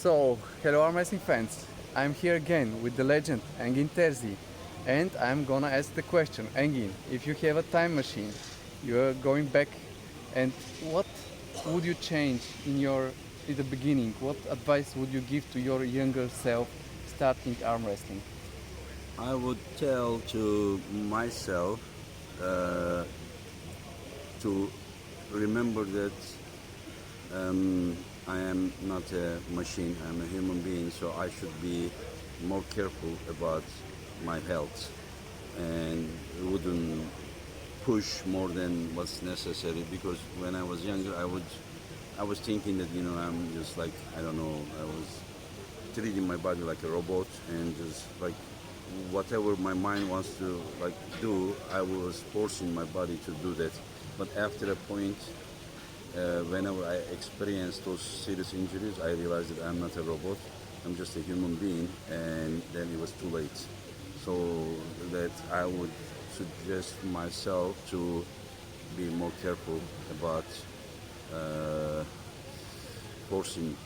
So, hello arm wrestling fans. I'm here again with the legend Engin Terzi, and I'm gonna ask the question, Engin, if you have a time machine, you're going back, and what would you change in the beginning? What advice would you give to your younger self starting arm wrestling? I would tell to myself uh, to remember that I am not a machine, I'm a human being, so I should be more careful about my health and wouldn't push more than what's necessary, because when I was younger I was thinking that I'm just like, I don't know, I was treating my body like a robot and just like whatever my mind wants to like do, I was forcing my body to do that. But after a point, whenever I experienced those serious injuries, I realized that I'm not a robot, I'm just a human being, and then it was too late. So that I would suggest myself to be more careful about forcing.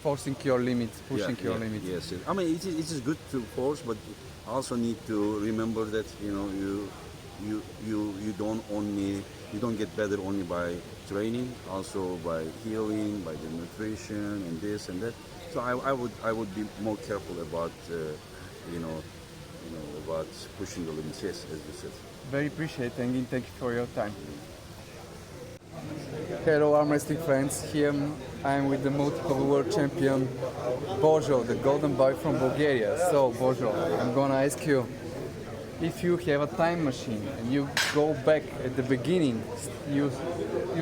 Forcing your limits, pushing your limits. Yes, yes. I mean, it is good to force, but also need to remember that you don't get better only by training, also by healing, by the nutrition and this and that. So I would be more careful about about pushing the limits. Yes, as you said. Very appreciate, Engin. Thank you for your time. Hello arm wrestling friends, here I am with the multiple world champion Bojo, the golden boy from Bulgaria. So Bojo, I'm gonna ask you, if you have a time machine and you go back at the beginning, you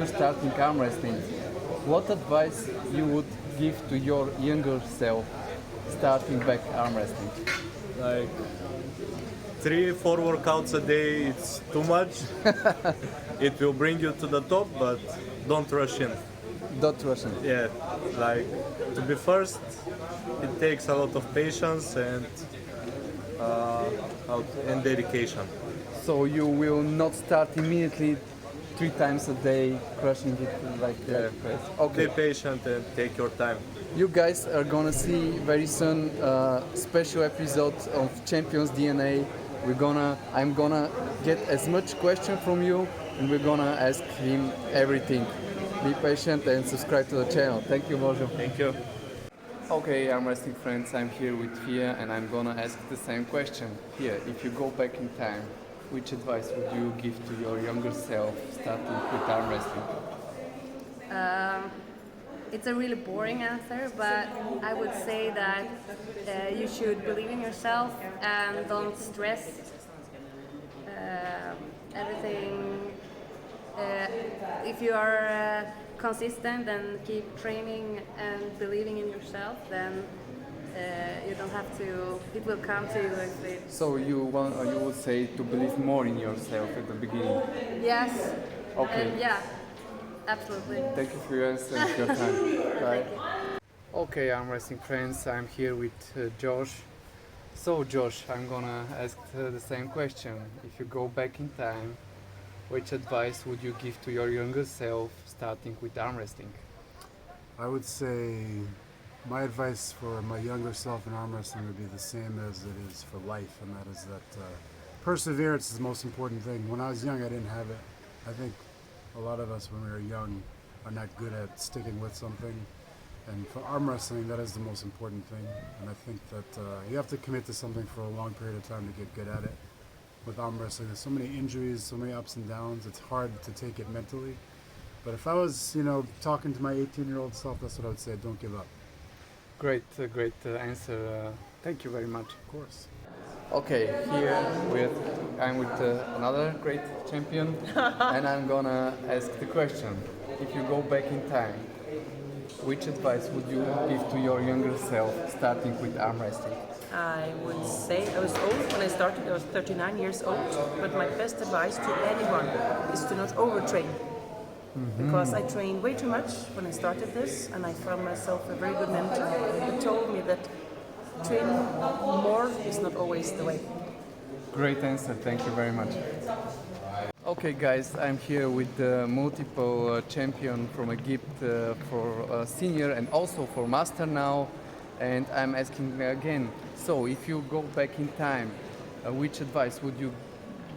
starting arm wrestling, what advice you would give to your younger self starting back arm wrestling? Like 3-4 workouts a day, it's too much. It will bring you to the top, but don't rush in. Don't rush in. Yeah, like to be first, it takes a lot of patience and dedication. So you will not start immediately 3 times a day crushing it like crazy. Okay. Be patient and take your time. You guys are gonna see very soon a special episode of Champions DNA. I'm gonna get as much question from you, and we're gonna ask him everything. Be patient and subscribe to the channel. Thank you, Bojo. Thank you. Okay, arm wrestling friends, I'm here with Fia, and I'm gonna ask the same question. Fia, if you go back in time, which advice would you give to your younger self starting with arm wrestling? It's a really boring answer, but I would say that you should believe in yourself and don't stress everything. If you are consistent and keep training and believing in yourself, then you don't have to. It will come to you. So you would say to believe more in yourself at the beginning? Yes. Okay. Yeah. Absolutely. Thank you for your answer and your time. Bye. Okay, arm wrestling friends, I'm here with Josh. So Josh, I'm gonna ask the same question. If you go back in time, which advice would you give to your younger self starting with arm wrestling? I would say my advice for my younger self in arm wrestling would be the same as it is for life, and that is that perseverance is the most important thing. When I was young, I didn't have it. I think a lot of us when we were young are not good at sticking with something, and for arm wrestling that is the most important thing. And I think that you have to commit to something for a long period of time to get good at it. With arm wrestling, there's so many injuries, so many ups and downs, it's hard to take it mentally. But if I was talking to my 18-year-old self, that's what I would say: don't give up. Great answer. Thank you very much. Of course. Okay, here I'm with another great champion, and I'm gonna ask the question. If you go back in time, which advice would you give to your younger self starting with arm wrestling? I would say I was old when I started. I was 39 years old, but my best advice to anyone is to not overtrain. Because I trained way too much when I started this, and I found myself a very good mentor who told me that training more is not always the way. Great answer, thank you very much. Okay, guys, I'm here with the multiple champion from Egypt for senior and also for master now. And I'm asking again, so if you go back in time, which advice would you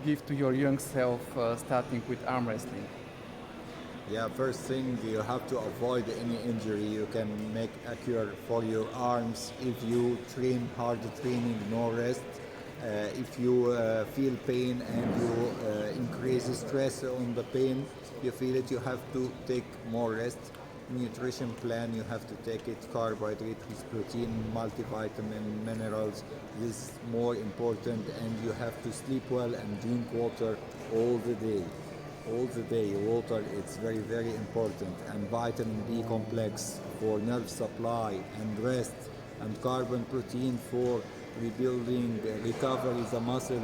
give to your young self starting with arm wrestling? Yeah, first thing, you have to avoid any injury you can make occur for your arms if you train hard training, no rest. If you feel pain and you increase stress on the pain, you feel it, you have to take more rest. Nutrition plan, you have to take it carbohydrate with protein, multivitamin, minerals. This is more important, and you have to sleep well and drink water all the day. All the day, water, it's very, very important. And vitamin B complex for nerve supply, and rest, and carbon protein for rebuilding, recovery the muscle.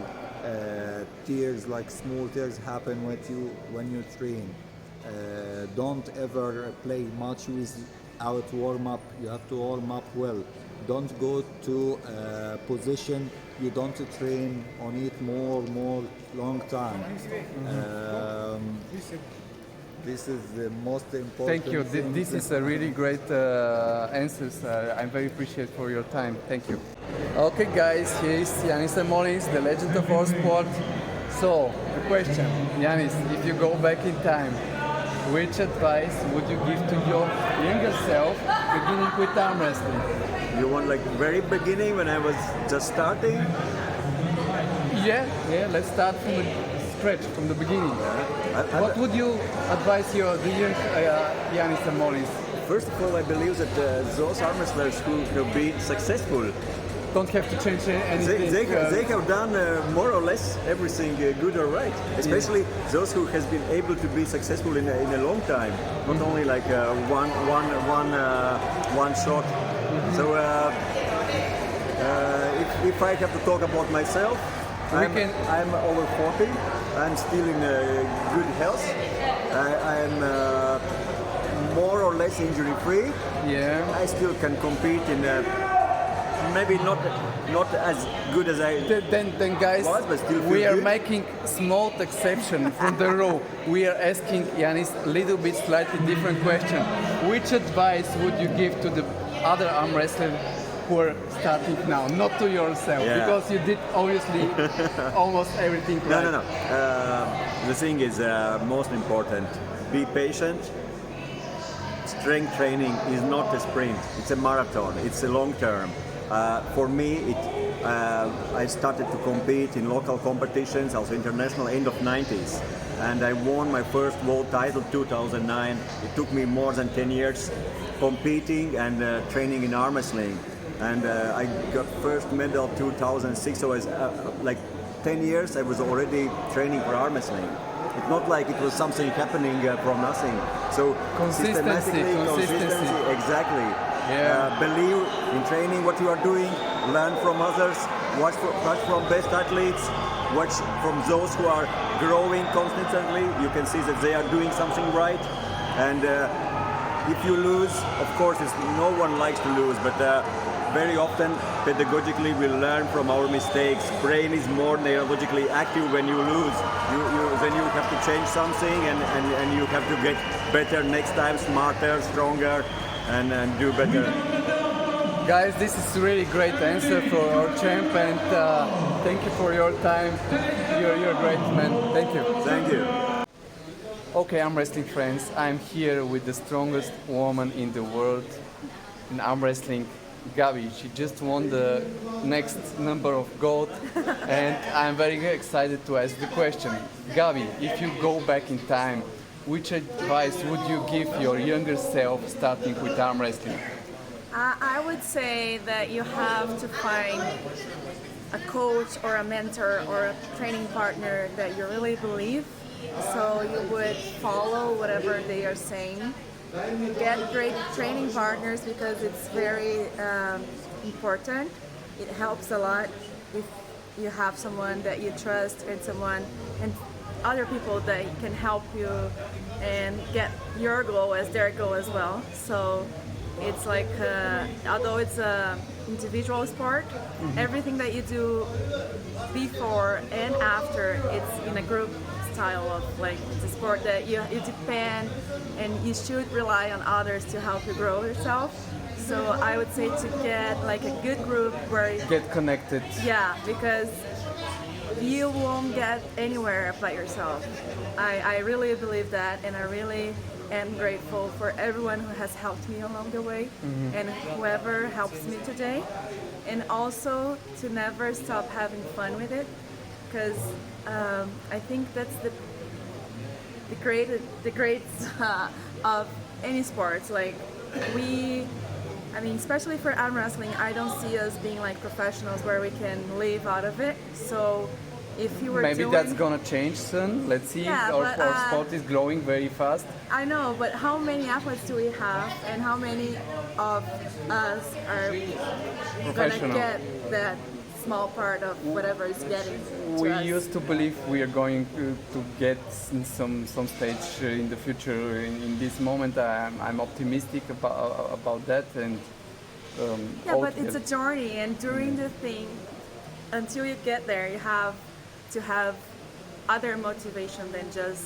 Tears, like small tears, happen when you train. Don't ever play much without warm up. You have to warm up well. Don't go to a position you don't train on it more long time. This is the most important. Thank you. thing. This is a really great answers. I'm very appreciative for your time. Thank you. Okay, guys, here is Yanis Molins, the legend of our sport. So, the question, Yanis, if you go back in time, which advice would you give to your younger self beginning with arm wrestling? You want like very beginning when I was just starting? Yeah, let's start from the scratch, from the beginning. What would you advise the young Yanis Molins? First of all, I believe that those arm wrestlers who have been successful, Don't have to change anything. they have done more or less everything good or right. Especially those who has been able to be successful in a long time, not only like one shot. So if I have to talk about myself, I'm over 40. I'm still in good health. I'm more or less injury free. Yeah. I still can compete in maybe not as good as I Then guys, was, but still feel we are good. making small exception from the rule. We are asking Yanis a little bit slightly different question. Which advice would you give to the other arm wrestlers who are starting now, not to yourself, Yeah. because you did obviously almost everything right. No. The thing is most important. Be patient. Strength training is not a sprint. It's a marathon. It's a long term. For me, I started to compete in local competitions, also international, end of 90s. And I won my first world title 2009. It took me more than 10 years competing and training in arm wrestling. And I got first medal 2006, so I was like 10 years I was already training for arm wrestling. It's not like it was something happening from nothing. So Consistency. exactly. Yeah. Believe in training what you are doing, learn from others, watch from best athletes, watch from those who are growing constantly. You can see that they are doing something right. And if you lose, of course, no one likes to lose, but very often, pedagogically, we learn from our mistakes. Brain is more neurologically active when you lose. Then you have to change something, and you have to get better next time, smarter, stronger, and do better. Guys, this is really great answer for our champ, and thank you for your time. You're great, man. Thank you. Thank you. Okay, arm wrestling friends, I'm here with the strongest woman in the world in arm wrestling, Gabi. She just won the next number of gold, and I'm very excited to ask the question. Gabi, if you go back in time, which advice would you give your younger self starting with arm wrestling? I would say that you have to find a coach or a mentor or a training partner that you really believe, so you would follow whatever they are saying. Get great training partners because it's very important. It helps a lot if you have someone that you trust and other people that can help you and get your goal as their goal as well. So it's like, although it's an individual sport, everything that you do before and after, it's in a group lifestyle of like it's a sport that you depend and you should rely on others to help you grow yourself. So I would say to get like a good group where Get connected. yeah, because you won't get anywhere by yourself. I really believe that, and I really am grateful for everyone who has helped me along the way and whoever helps me today. And also to never stop having fun with it, because I think that's the great of any sports. Like especially for arm wrestling, I don't see us being like professionals where we can live out of it. So if you were Maybe that's gonna change soon. Let's see. Yeah, our but, sport is growing very fast. I know, but how many athletes do we have, and how many of us are gonna Professional. get that small part of whatever is getting to We us? used to believe we are going to get in some stage in the future. In this moment, I'm optimistic about that. And Yeah, but it's a journey, and during the thing, until you get there, you have to have other motivation than just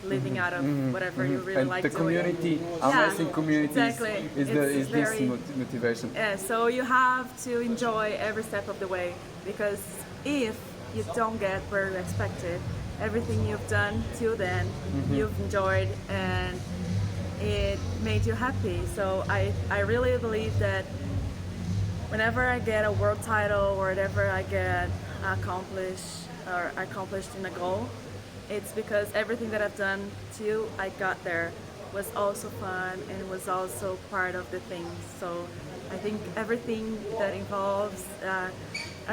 living out of whatever you really and like the doing. community, arm wrestling community exactly. is this very, motivation. Yeah, so you have to enjoy every step of the way, because if you don't get where you expected, everything you've done till then, you've enjoyed and it made you happy. So I really believe that whenever I get a world title or whatever I get accomplished in a goal, it's because everything that I've done till I got there was also fun and was also part of the thing. So I think everything that involves, I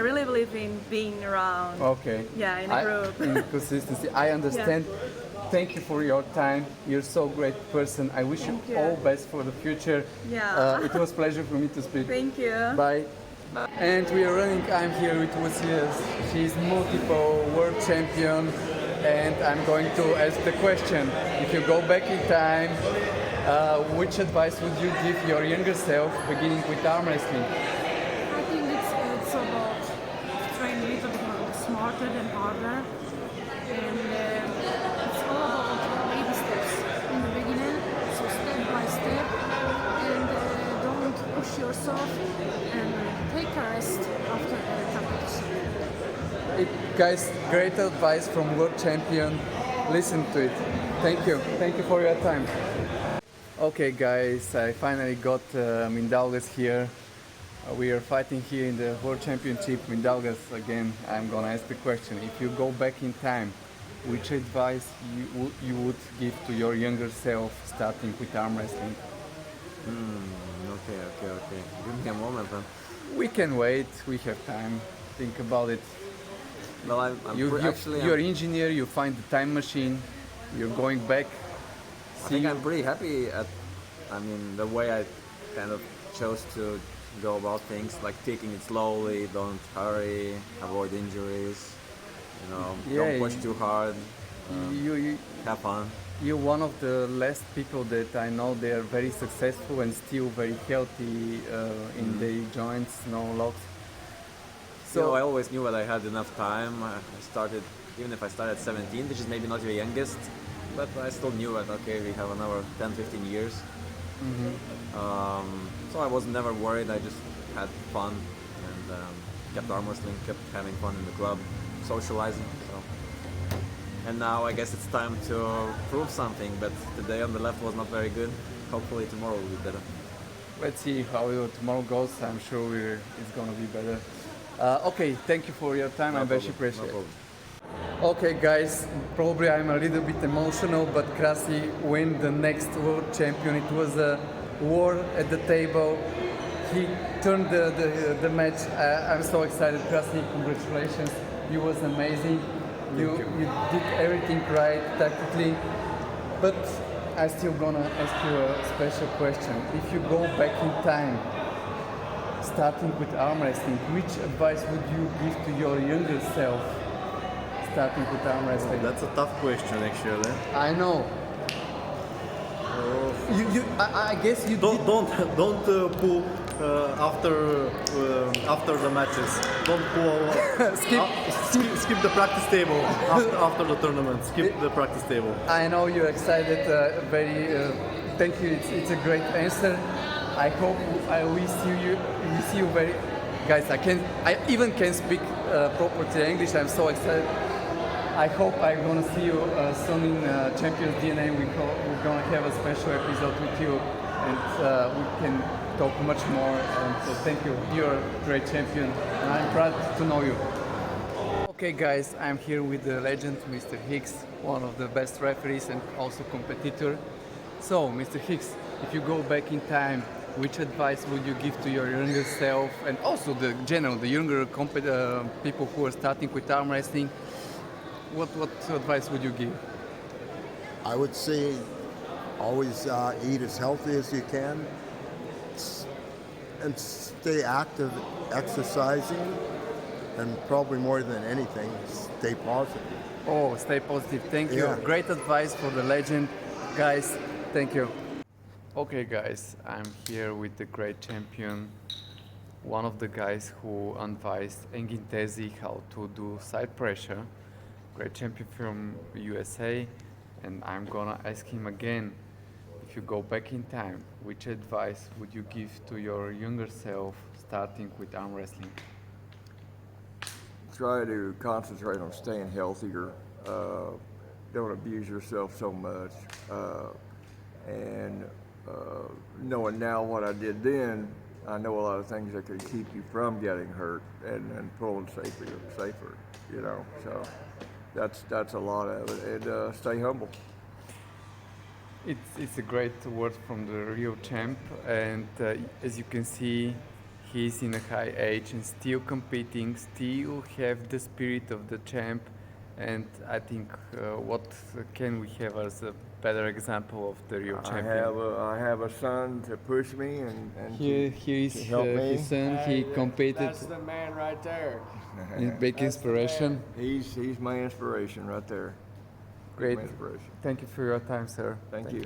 really believe in being around. Okay. Yeah, in a group. In consistency. I understand. Thank you for your time. You're so great person. I wish you you. all best for the future. Yeah. It was a pleasure for me to speak. Thank you. Bye. And we are running. I'm here with Lucia. She's multiple world champion. And I'm going to ask the question. If you go back in time, which advice would you give your younger self beginning with arm wrestling? I think it's about trying a little bit more smarter than harder, and it's all about baby steps in the beginning, so step by step, and don't push yourself, and take a rest after the competition. Guys, great advice from world champion. Listen to it. Thank you. Thank you for your time. Okay guys, I finally got Mindaugas here. We are fighting here in the World Championship. Mindaugas, again, I'm gonna ask the question. If you go back in time, which advice you would give to your younger self starting with arm wrestling? Okay. Give me a moment, man. We can wait, we have time. Think about it. Well, You're an engineer, you find the time machine, you're going back. I think I'm pretty happy at, the way I kind of chose to go about things, like taking it slowly, don't hurry, avoid injuries, don't push too hard, have fun. You're one of the last people that I know they are very successful and still very healthy in their joints, no locks. So I always knew that I had enough time. I started, even if I started at 17, which is maybe not your youngest, but I still knew that, okay, we have another 10, 15 years. So I was never worried, I just had fun and kept arm wrestling, kept having fun in the club, socializing. So. And now I guess it's time to prove something, but today on the left was not very good. Hopefully tomorrow will be better. Let's see how tomorrow goes. I'm sure it's going to be better. Okay, thank you for your time. I very appreciate it. Okay guys, probably I'm a little bit emotional, but Krasi win the next world champion. It was a war at the table. He turned the match. I'm so excited, Krasi, congratulations. You was amazing. You did everything right tactically. But I still gonna ask you a special question. If you go back in time, starting with arm wrestling, which advice would you give to your younger self starting with arm wrestling? That's a tough question, actually. I know. I guess you Don't after the matches. Don't go skip the practice table after the tournament. Skip the practice table. I know you're excited. Thank you. It's a great answer. I hope we see you very. Guys, I even can speak properly English. I'm so excited. I hope I'm gonna see you soon in Champions DNA. We're gonna have a special episode with you, and we can talk much more. And so thank you. You're a great champion, and I'm proud to know you. Okay, guys, I'm here with the legend, Mr. Hicks, one of the best referees and also competitor. So, Mr. Hicks, if you go back in time, which advice would you give to your younger self, and also the younger people who are starting with arm wrestling? What advice would you give? I would say always eat as healthy as you can and stay active, exercising, and probably more than anything, stay positive. Oh, stay positive. Thank you. Yeah. Great advice for the legend. Guys, thank you. Okay, guys, I'm here with the great champion, one of the guys who advised Engin Tezi how to do side pressure. Great champion from USA, and I'm gonna ask him again, if you go back in time, which advice would you give to your younger self starting with arm wrestling? Try to concentrate on staying healthier. Don't abuse yourself so much. And knowing now what I did then, I know a lot of things that could keep you from getting hurt and pulling safer, you know. So that's a lot of it. And stay humble. It's a great word from the Rio champ, and as you can see, he's in a high age and still competing, still have the spirit of the champ, and I think what can we have as a better example of the Rio champion? I have a son to push me and Here is help me. his son. He competed. That's the man right there. Big inspiration. He's my inspiration right there. Great. My inspiration. Thank you for your time, sir. Thank you.